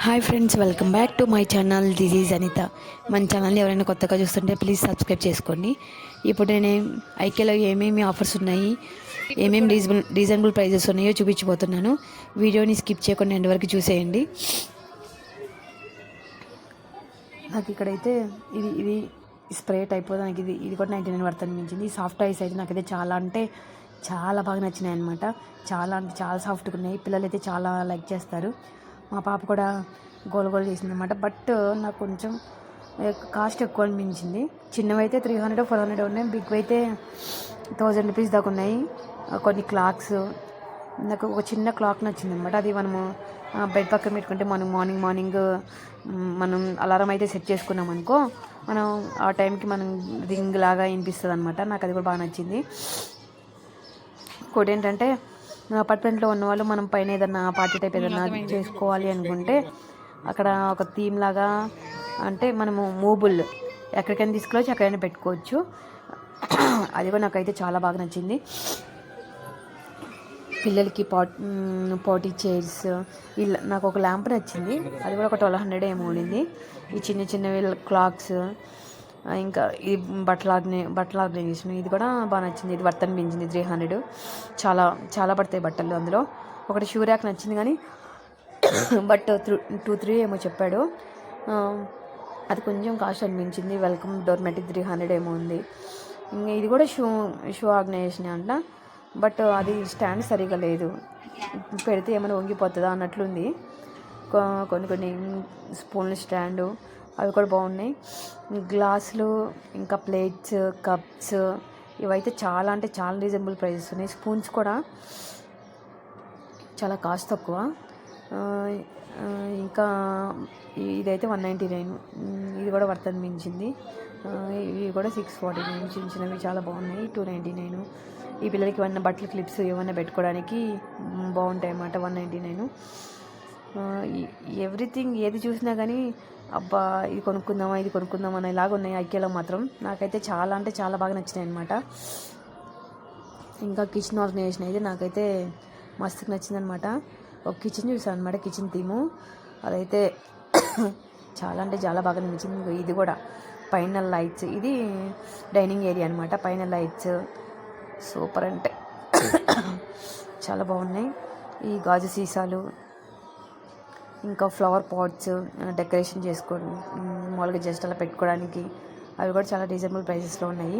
Hi friends, welcome back to my channel. This is Anitha. మన ఛానల్ని ఎవరైనా కొత్తగా చూస్తుంటే ప్లీజ్ సబ్స్క్రైబ్ చేసుకోండి. ఇప్పుడు నేను ఐకేలో ఏమేమి ఆఫర్స్ ఉన్నాయి, ఏమేమి రీజనబుల్ ప్రైజెస్ ఉన్నాయో చూపించబోతున్నాను. వీడియోని స్కిప్ చేయకుండా ఎండ్ వరకు చూసేయండి. నాకు ఇక్కడైతే ఇది స్ప్రే టైప్, నాకు ఇది కూడా 99 వర్త్ అనిపించింది. సాఫ్ట్ ఐస్ అయితే నాకైతే చాలా అంటే చాలా బాగా నచ్చినాయి అనమాట. చాలా అంటే చాలా సాఫ్ట్గా ఉన్నాయి. పిల్లలు అయితే చాలా లైక్ చేస్తారు. మా పాప కూడా గోల్ చేసిందన్నమాట. బట్ నాకు కొంచెం కాస్ట్ ఎక్కువ అనిపించింది. చిన్నవి అయితే 300 400 ఉన్నాయి, బిగ్ అయితే 1000 రూపీస్ దాకా ఉన్నాయి. కొన్ని క్లాక్స్, నాకు ఒక చిన్న క్లాక్ నచ్చింది అనమాట. అది మనము బెడ్ పక్కన పెట్టుకుంటే మనం మార్నింగ్ మనం అలారం అయితే సెట్ చేసుకున్నాం అనుకో, మనం ఆ టైంకి మనం రింగ్ లాగా వినిపిస్తుంది అనమాట. నాకు అది కూడా బాగా నచ్చింది. ఇంకోటి ఏంటంటే, అపార్ట్మెంట్లో ఉన్న వాళ్ళు మనం పైన ఏదన్నా పార్టీ టైప్ ఏదన్నా చేసుకోవాలి అనుకుంటే అక్కడ ఒక థీమ్ లాగా, అంటే మనము మూబుల్ ఎక్కడికైనా తీసుకెళ్ళొచ్చు, ఎక్కడైనా పెట్టుకోవచ్చు. అది కూడా నాకైతే చాలా బాగా నచ్చింది. పిల్లలకి పాటీ చైర్స్, ఇలా నాకు ఒక ల్యాంప్ నచ్చింది. అది కూడా ఒక 1200 ఏమో ఉండింది. ఈ చిన్నవి క్లాక్స్, ఇంకా ఈ బట్టల ఆర్గనైజేషన్, ఇది కూడా బాగా నచ్చింది. ఇది వర్త్ అనిపించింది. 300. చాలా పడతాయి బట్టలు. అందులో ఒకటి షూ ర్యాక్ నచ్చింది, కానీ బట్ 2-3 ఏమో చెప్పాడు. అది కొంచెం కాస్ట్ అనిపించింది. వెల్కమ్ డోర్మెటిక్ 300 ఏమో ఉంది. ఇంకా ఇది కూడా షూ ఆర్గనైజేషన్ అంట, బట్ అది స్టాండ్ సరిగా లేదు. పెడితే ఏమైనా వంగిపోతుందా అన్నట్లుంది. కొన్ని స్పూన్ల స్టాండు, అవి కూడా బాగున్నాయి. గ్లాసులు, ఇంకా ప్లేట్స్, కప్స్, ఇవైతే చాలా అంటే చాలా రీజనబుల్ ప్రైజెస్ ఉన్నాయి. స్పూన్స్ కూడా చాలా కాస్ట్ తక్కువ. ఇంకా ఇదైతే 199. ఇది కూడా వర్త్ అనిపించింది. ఇవి కూడా 649. చిన్నవి చాలా బాగున్నాయి. 299. ఈ పిల్లలకి ఏమన్నా బట్టలు క్లిప్స్ ఏమన్నా పెట్టుకోవడానికి బాగుంటాయి అన్నమాట. 199. ఎవ్రీథింగ్ ఏది చూసినా కానీ అబ్బా ఇది కొనుక్కుందామా అనేలాగా ఉన్నాయి ఐకేలో మాత్రం. నాకైతే చాలా అంటే చాలా బాగా నచ్చినాయి అనమాట. ఇంకా కిచెన్ ఆర్గనైజేషన్ అయితే నాకైతే మస్తుగా నచ్చిందనమాట. ఒక కిచెన్ చూసాను అనమాట, కిచెన్ థీము. అదైతే చాలా అంటే చాలా బాగా నచ్చింది. ఇది కూడా పైన లైట్స్, ఇది డైనింగ్ ఏరియా అనమాట. పైన లైట్స్ సూపర్ అంటే చాలా బాగున్నాయి. ఈ గాజు సీసాలు, ఇంకా ఫ్లవర్ పాట్స్ డెకరేషన్ చేసుకోవడం, మామూలుగా జస్ట్ అలా పెట్టుకోవడానికి, అవి కూడా చాలా రీజనబుల్ ప్రైసెస్లో ఉన్నాయి.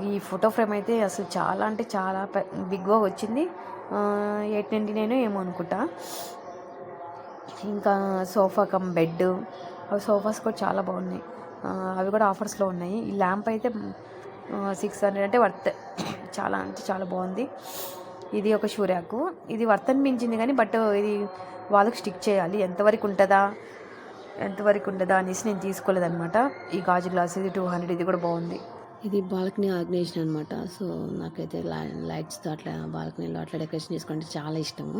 ఈ ఫోటో ఫ్రేమ్ అయితే అసలు చాలా అంటే చాలా బిగ్గా వచ్చింది. 899 ఏమో అనుకుంటా. ఇంకా సోఫా కమ్ బెడ్, అవి సోఫాస్ కూడా చాలా బాగున్నాయి. అవి కూడా ఆఫర్స్లో ఉన్నాయి. ఈ ల్యాంప్ అయితే 600 అంటే వర్త్. చాలా అంటే చాలా బాగుంది. ఇది ఒక షూ ర్యాకు. ఇది వర్త్ అనిపించింది కానీ, బట్ ఇది వాళ్ళకి స్టిక్ చేయాలి. ఎంతవరకు ఉంటుందా అనేసి నేను తీసుకోలేదన్నమాట. ఈ గాజు గ్లాస్ ఇది 200. ఇది కూడా బాగుంది. ఇది బాల్కనీ ఆర్గనైజేషన్ అనమాట. సో నాకైతే లైట్స్తో అట్లా బాల్కనీలో అట్లా డెకరేషన్ చేసుకుంటే చాలా ఇష్టము.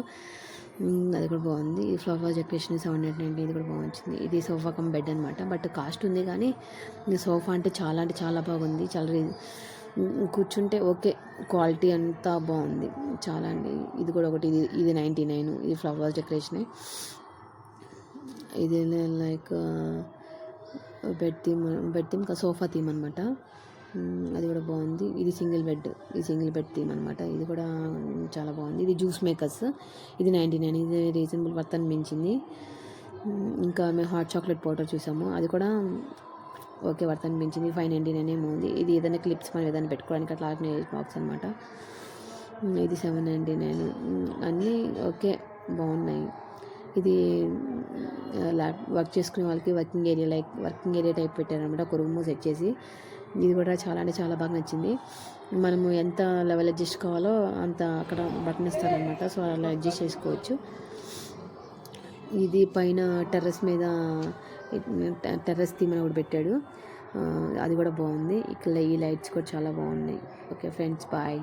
అది కూడా బాగుంది. ఈ ఫ్లవర్ డెకరేషన్ 790. ఇది కూడా బాగుంది. ఇది సోఫా కమ్ బెడ్ అనమాట. బట్ కాస్ట్ ఉంది, కానీ సోఫా అంటే చాలా బాగుంది. చాలా కూర్చుంటే ఓకే, క్వాలిటీ అంతా బాగుంది. చాలా అండి. ఇది కూడా ఒకటి, ఇది 99. ఇది ఫ్లవర్స్ డెకరేషన్. ఇది like bed theme sofa theme అనమాట. అది కూడా బాగుంది. ఇది సింగిల్ బెడ్ థీమ్ అనమాట. ఇది కూడా చాలా బాగుంది. ఇది జ్యూస్ మేకర్స్, ఇది 99. ఇది రీజనబుల్ వర్త్ అనిపించింది. ఇంకా మేము హాట్ చాక్లెట్ పౌడర్ చూసాము, అది కూడా ఓకే వర్త్ అనిపించింది. 599 ఏమో ఉంది. ఇది ఏదైనా క్లిప్స్ మనం ఏదైనా పెట్టుకోవడానికి అట్లా బాక్స్ అనమాట. ఇది 799. అన్నీ ఓకే బాగున్నాయి. ఇది వర్క్ చేసుకునే వాళ్ళకి వర్కింగ్ ఏరియా టైప్ పెట్టారనమాట. ఒక రూమ్ సెట్ చేసి. ఇది కూడా చాలా అంటే చాలా బాగా నచ్చింది. మనము ఎంత లెవెల్ అడ్జస్ట్ కావాలో అంత అక్కడ బటన్ ఇస్తారనమాట. సో అలా అడ్జస్ట్ చేసుకోవచ్చు. ఇది పైన టెర్రస్ థీమ్ అని కూడా పెట్టాడు. అది కూడా బాగుంది. ఇక్కడ ఈ లైట్స్ కూడా చాలా బాగున్నాయి. Okay friends, bye.